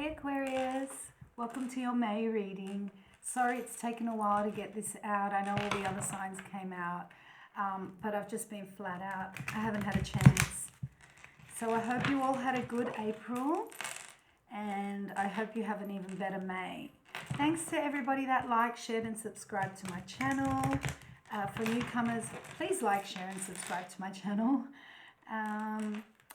Hey Aquarius, welcome to your May reading. Sorry it's taken a while to get this out. I know all the other signs came out, but I've just been flat out. I haven't had a chance. So I hope you all had a good April, and I hope you have an even better May. Thanks to everybody that liked, shared and subscribed to my channel. For newcomers, please like, share and subscribe to my channel.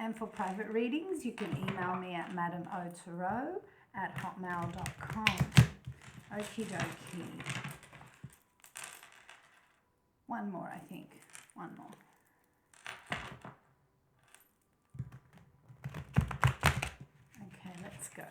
And for private readings, you can email me at madamotaro@hotmail.com. Okie dokie. One more, I think. One more. Okay, let's go.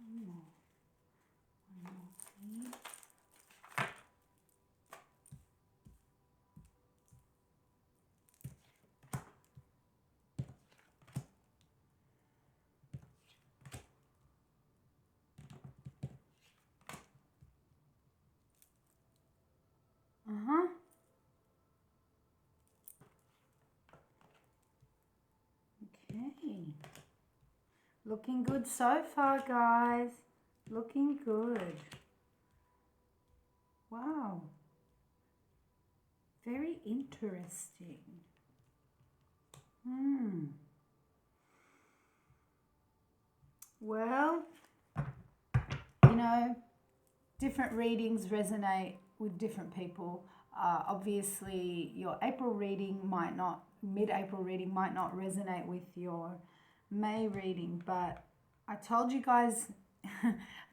One more, please. Okay. Looking good so far, guys. Looking good. Wow. Very interesting. Well, you know, different readings resonate with different people. Obviously, your April reading might not, mid-April reading might not resonate with your May reading, but I told you guys,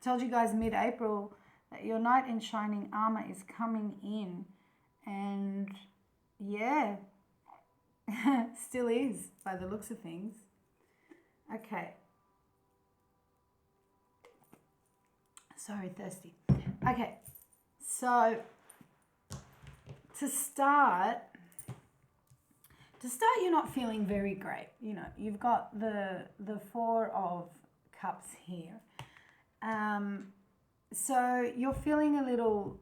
mid-April that your knight in shining armor is coming in, and yeah, still is by the looks of things. Okay. Sorry, thirsty. Okay, so to start, you're not feeling very great. You know, you've got the Four of Cups here. So you're feeling a little,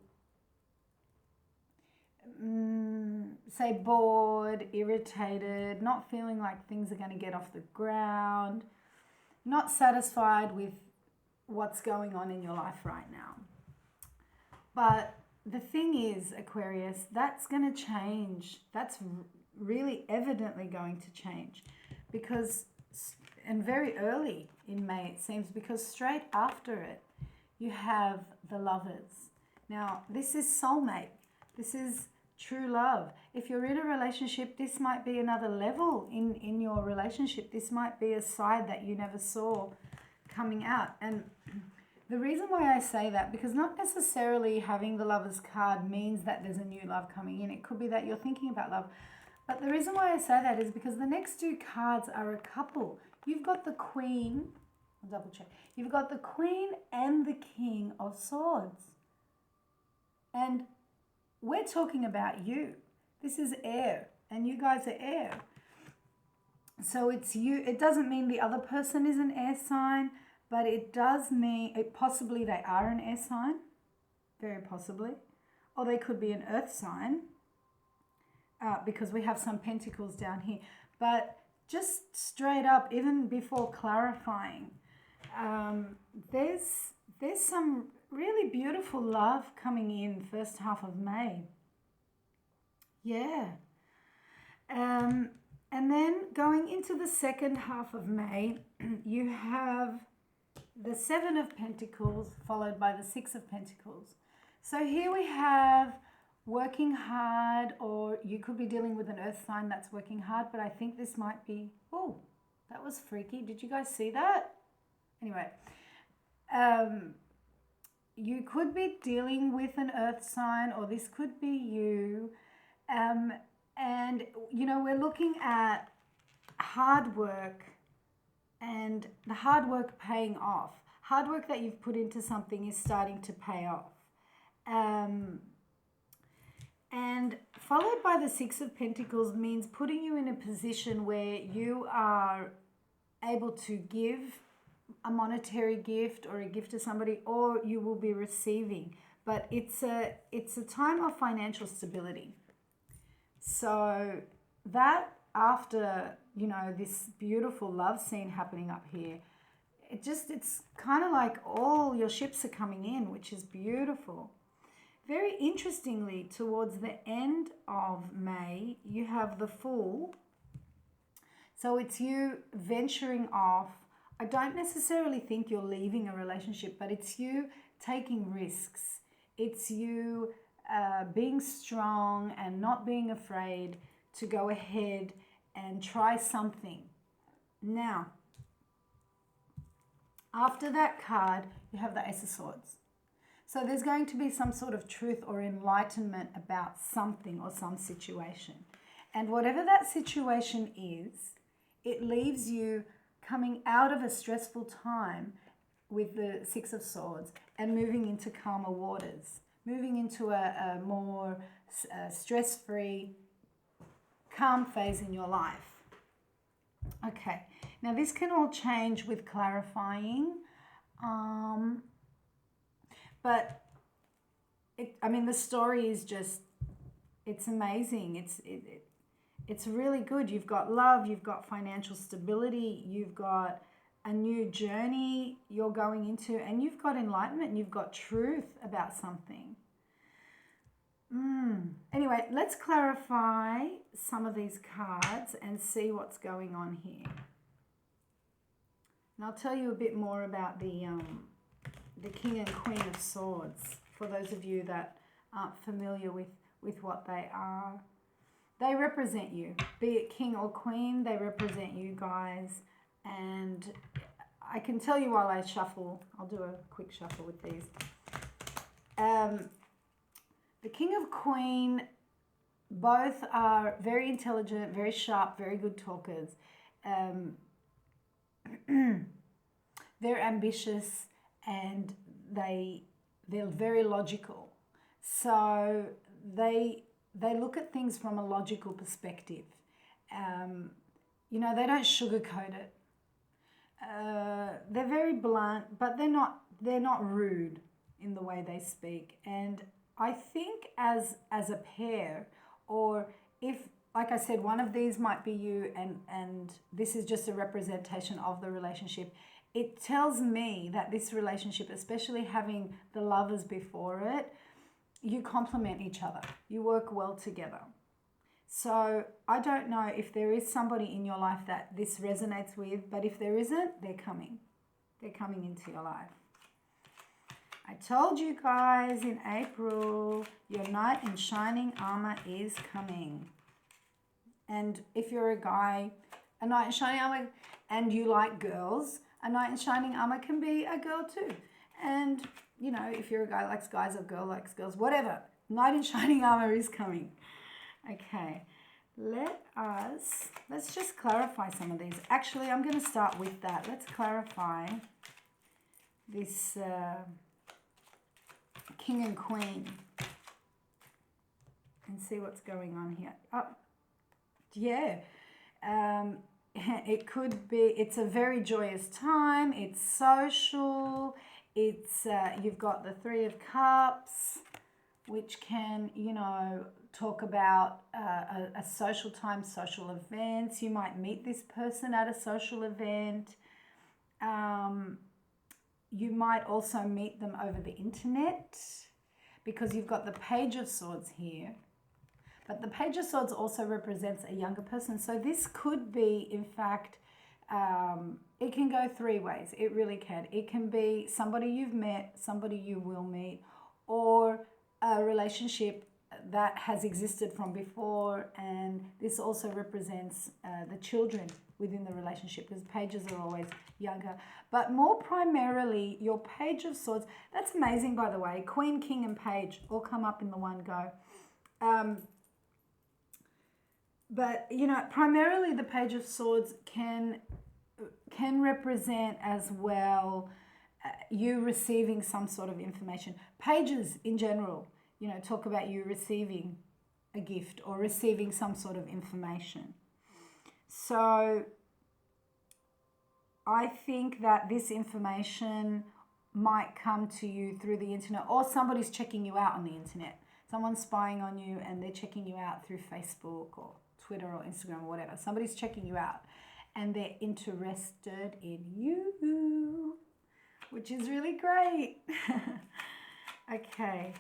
say, bored, irritated, not feeling like things are going to get off the ground, not satisfied with what's going on in your life right now. But the thing is, Aquarius, that's going to change. That's really evidently going to change, because, and very early in May it seems, because straight after it you have the Lovers. Now this is soulmate, this is true love. If you're in a relationship, this might be another level in your relationship. This might be a side that you never saw coming out. And the reason why I say that, because not necessarily having the Lovers card means that there's a new love coming in. It could be that you're thinking about love. But the reason why I say that is because the next two cards are a couple. You've got the Queen, I'll double check. You've got the Queen and the King of Swords. And we're talking about you. This is air, and you guys are air. So it's you. It doesn't mean the other person is an air sign, but it does mean possibly they are an air sign, very possibly. Or they could be an earth sign. Because we have some pentacles down here. But just straight up, even before clarifying, there's some really beautiful love coming in first half of May. Yeah. And then going into the second half of May, you have the Seven of Pentacles followed by the Six of Pentacles. So here we have working hard, or you could be dealing with an earth sign that's working hard, but I think this might be, oh, that was freaky. Did you guys see that? Anyway, you could be dealing with an earth sign, or this could be you. And, you know, we're looking at hard work and the hard work paying off. Hard work that you've put into something is starting to pay off. And followed by the Six of Pentacles means putting you in a position where you are able to give a monetary gift or a gift to somebody, or you will be receiving. But it's a time of financial stability. So that after, you know, this beautiful love scene happening up here, it's kind of like all your ships are coming in, which is beautiful. Very interestingly, towards the end of May, you have the Fool. So it's you venturing off. I don't necessarily think you're leaving a relationship, but it's you taking risks. It's you being strong and not being afraid to go ahead and try something. Now, after that card, you have the Ace of Swords. So there's going to be some sort of truth or enlightenment about something or some situation. And whatever that situation is, it leaves you coming out of a stressful time with the Six of Swords and moving into calmer waters, moving into a more stress-free, calm phase in your life. Okay, now this can all change with clarifying. But the story is just, it's amazing. It's really good. You've got love, you've got financial stability, you've got a new journey you're going into, and you've got enlightenment, and you've got truth about something. Anyway, let's clarify some of these cards and see what's going on here. And I'll tell you a bit more about the King and Queen of Swords, for those of you that aren't familiar with what they are. They represent you, be it king or queen, they represent you guys. And I can tell you while I shuffle, I'll do a quick shuffle with these. The king of queen, both are very intelligent, very sharp, very good talkers. They're ambitious and they're very logical. So they look at things from a logical perspective. They don't sugarcoat it. They're very blunt, but they're not rude in the way they speak. And I think as a pair, or if, like I said, one of these might be you and this is just a representation of the relationship, it tells me that this relationship, especially having the lovers before it, you complement each other. You work well together. So I don't know if there is somebody in your life that this resonates with, but if there isn't, they're coming. They're coming into your life. I told you guys in April, your knight in shining armor is coming. And if you're a guy, a knight in shining armor, and you like girls, a knight in shining armor can be a girl too. And, if you're a guy likes guys or girl likes girls, whatever, knight in shining armor is coming. Okay, let's just clarify some of these. Actually, I'm going to start with that. Let's clarify this king and queen and see what's going on here. It could be, it's a very joyous time. It's social. It's, you've got the Three of Cups, which can, talk about a social time, social events. You might meet this person at a social event. You might also meet them over the internet, because you've got the Page of Swords here. But the Page of Swords also represents a younger person. So this could be, in fact, it can go three ways. It really can. It can be somebody you've met, somebody you will meet, or a relationship that has existed from before. And this also represents the children within the relationship, because pages are always younger. But more primarily, your Page of Swords, that's amazing, by the way. Queen, King, and Page all come up in the one go. But, you know, primarily the Page of Swords can represent as well you receiving some sort of information. Pages in general, you know, talk about you receiving a gift or receiving some sort of information. So I think that this information might come to you through the internet, or somebody's checking you out on the internet. Someone's spying on you and they're checking you out through Facebook or Twitter or Instagram or whatever. Somebody's checking you out and they're interested in you, which is really great. Okay,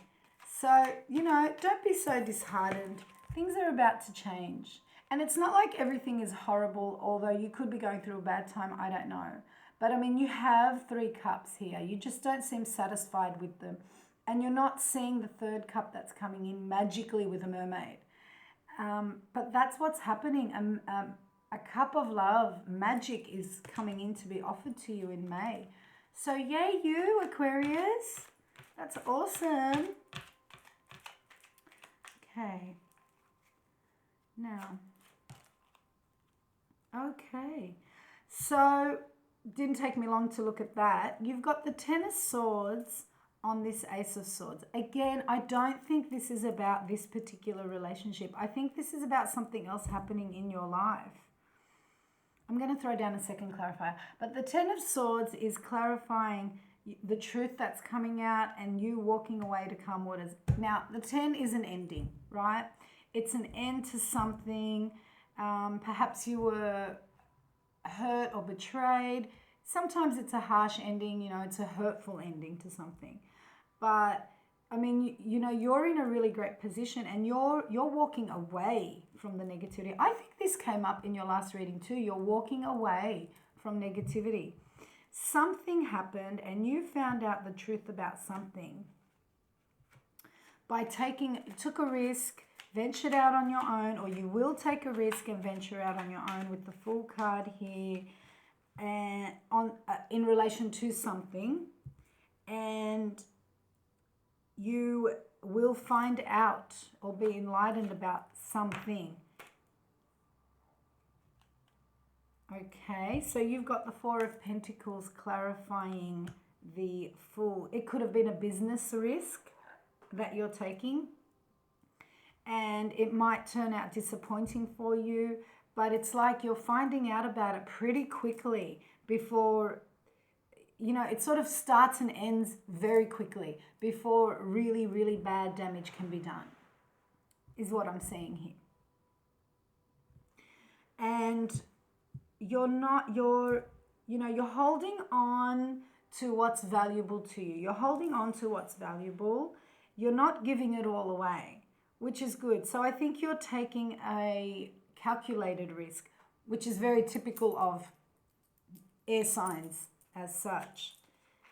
so, you know, don't be so disheartened. Things are about to change. And it's not like everything is horrible, although you could be going through a bad time, I don't know. But I mean, you have 3 cups here. You just don't seem satisfied with them. And you're not seeing the 3rd cup that's coming in magically with a mermaid. But that's what's happening. A cup of love, magic, is coming in to be offered to you in May. So yay you, Aquarius. That's awesome. Okay. Now. Okay. So, didn't take me long to look at that. You've got the 10 of Swords on this Ace of Swords. Again, I don't think this is about this particular relationship. I think this is about something else happening in your life. I'm going to throw down a second clarifier. But the 10 of Swords is clarifying the truth that's coming out and you walking away to calm waters. Now, the 10 is an ending, right? It's an end to something. Perhaps you were hurt or betrayed. Sometimes it's a harsh ending, you know, it's a hurtful ending to something. But I mean, you know, you're in a really great position and you're walking away from the negativity. I think this came up in your last reading too. You're walking away from negativity. Something happened and you found out the truth about something by took a risk, ventured out on your own, or you will take a risk and venture out on your own with the Fool card here, and in relation to something, and you will find out or be enlightened about something. Okay, so you've got the 4 of Pentacles clarifying the Fool. It could have been a business risk that you're taking, and it might turn out disappointing for you, but it's like you're finding out about it pretty quickly before, you know, it sort of starts and ends very quickly before really, really bad damage can be done, is what I'm seeing here. And you're holding on to what's valuable to you. You're holding on to what's valuable. You're not giving it all away, which is good. So I think you're taking a calculated risk, which is very typical of air signs as such.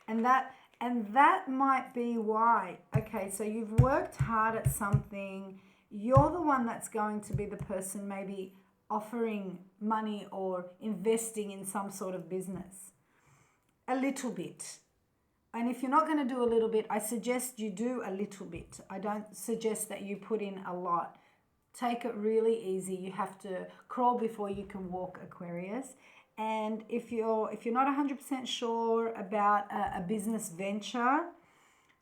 And that might be why. Okay, so you've worked hard at something. You're the one that's going to be the person maybe offering money or investing in some sort of business. A little bit. And if you're not going to do a little bit, I suggest you do a little bit. I don't suggest that you put in a lot. Take it really easy. You have to crawl before you can walk, Aquarius. And if you're not 100% sure about a business venture,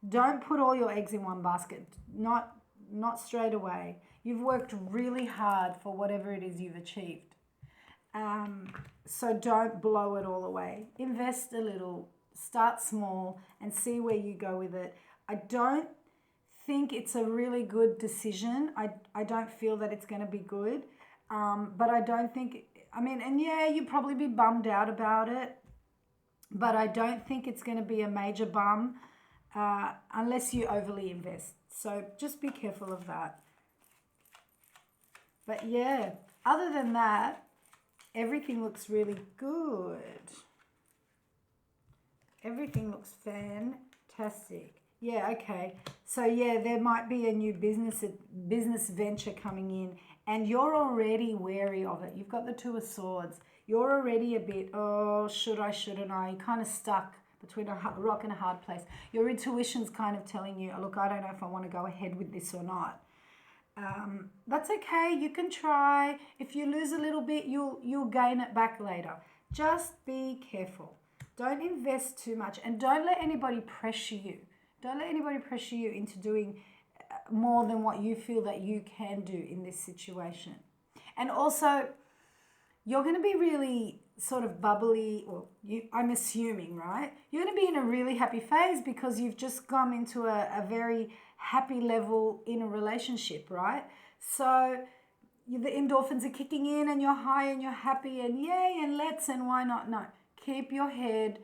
don't put all your eggs in one basket. Not straight away. You've worked really hard for whatever it is you've achieved. So don't blow it all away. Invest a little. Start small and see where you go with it. I don't think it's a really good decision. I don't feel that it's going to be good. But I don't think, and yeah, you'd probably be bummed out about it. But I don't think it's going to be a major bum unless you overly invest. So just be careful of that. But yeah, other than that, everything looks really good. Everything looks fantastic. Yeah, okay. So yeah, there might be a new business venture coming in, and you're already wary of it. You've got the Two of Swords. You're already a bit, oh, should I, shouldn't I? You're kind of stuck between a rock and a hard place. Your intuition's kind of telling you, look, I don't know if I want to go ahead with this or not. That's okay. You can try. If you lose a little bit, you'll gain it back later. Just be careful. Don't invest too much, and don't let anybody pressure you. Don't let anybody pressure you into doing more than what you feel that you can do in this situation. And also, you're going to be really sort of bubbly, or I'm assuming, right? You're going to be in a really happy phase because you've just gone into a very happy level in a relationship, right? So the endorphins are kicking in and you're high and you're happy and yay and let's and why not? No, keep your head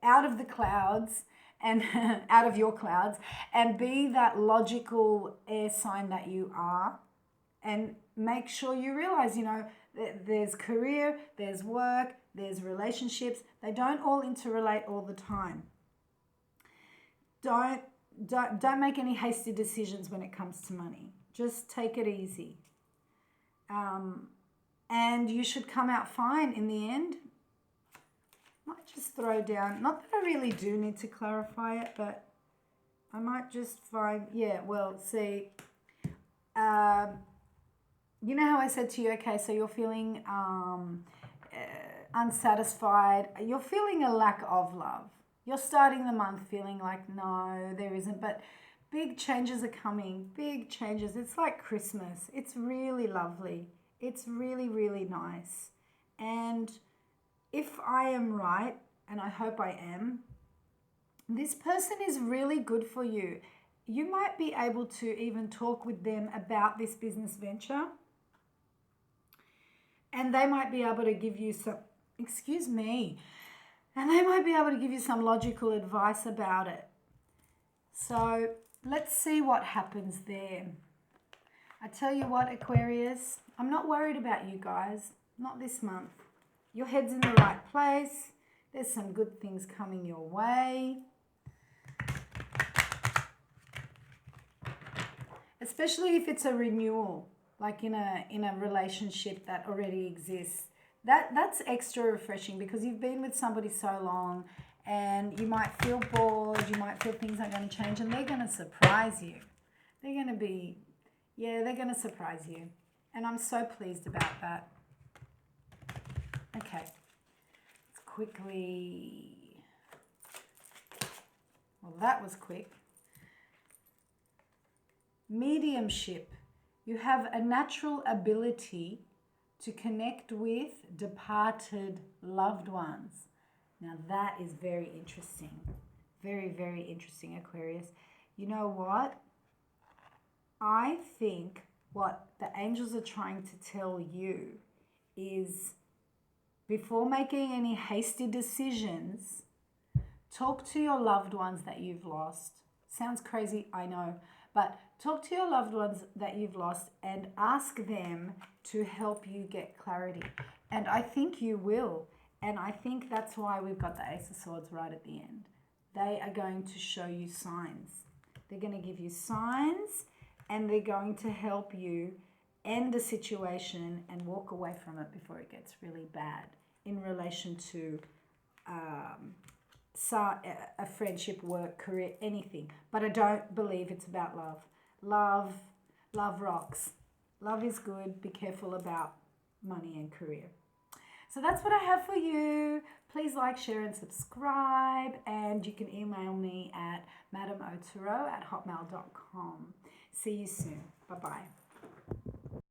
out of the clouds and out of your clouds, and be that logical air sign that you are, and make sure you realize, there's career, there's work, there's relationships. They don't all interrelate all the time. Don't make any hasty decisions when it comes to money. Just take it easy. And you should come out fine in the end. Might just throw down, not that I really do need to clarify it, but I might just find, see, you know how I said to you, okay, so you're feeling unsatisfied. You're feeling a lack of love. You're starting the month feeling like, no, there isn't. But big changes are coming. Big changes. It's like Christmas. It's really lovely. It's really, really nice. And if I am right, and I hope I am, this person is really good for you. You might be able to even talk with them about this business venture. And they might be able to give you some, and they might be able to give you some logical advice about it. So let's see what happens there. I tell you what, Aquarius, I'm not worried about you guys, not this month. Your head's in the right place. There's some good things coming your way. Especially if it's a renewal, like in a relationship that already exists. That's extra refreshing because you've been with somebody so long and you might feel bored, you might feel things aren't going to change, and they're going to surprise you. They're going to surprise you. And I'm so pleased about that. Okay, let's quickly, well, that was quick. Mediumship. You have a natural ability to connect with departed loved ones. Now that is very interesting. Very, very interesting, Aquarius. You know what? I think what the angels are trying to tell you is, before making any hasty decisions, talk to your loved ones that you've lost. Sounds crazy, I know. But talk to your loved ones that you've lost and ask them to help you get clarity. And I think you will. And I think that's why we've got the Ace of Swords right at the end. They are going to show you signs. They're going to give you signs, and they're going to help you end a situation and walk away from it before it gets really bad in relation to a friendship, work, career, anything. But I don't believe it's about love. Love rocks. Love is good. Be careful about money and career. So that's what I have for you. Please like, share and subscribe, and you can email me at madamoturo@hotmail.com. See you soon. Bye-bye.